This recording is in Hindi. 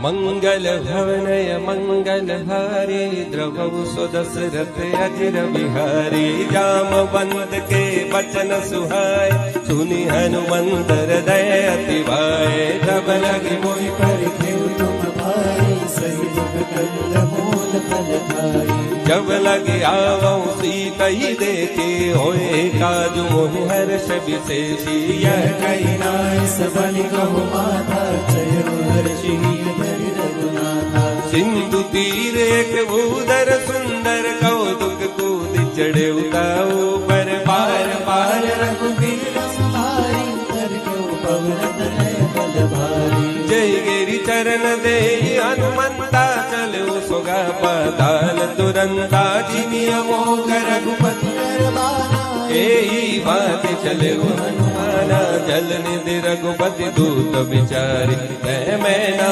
मंगल भवनय मंगल हारी द्रवौ सुदशरथ अजिर बिहारी। जामवंत के बचन सुहाय सुनि हनुमंत हृदय अति भाए। जब लगी मोहि परिखेउ तुम भाई सही जग कंद मूल फल खाई। जब लगे आवौ सीतई देखे होए काजु मोहि हर्ष विशेषी। यह कही नाय सबनि कहु माता चयो हर्षि धरि रघुनाथा। सिंधु तीर एक भूधर सुंदर कौतुक कूद चढ़े उताओ पर पार पार रघुबीर सुहाई। कर क्यों पवन तनय बल भारी। जय गिरि चरण दे हनुमंता चलो सुगा पाताल तुरंता। जिमिया मोह रघुपति नरवाना एही बात चले हनुमाना। जल निधि रघुपति दूत बिचारी मैं ना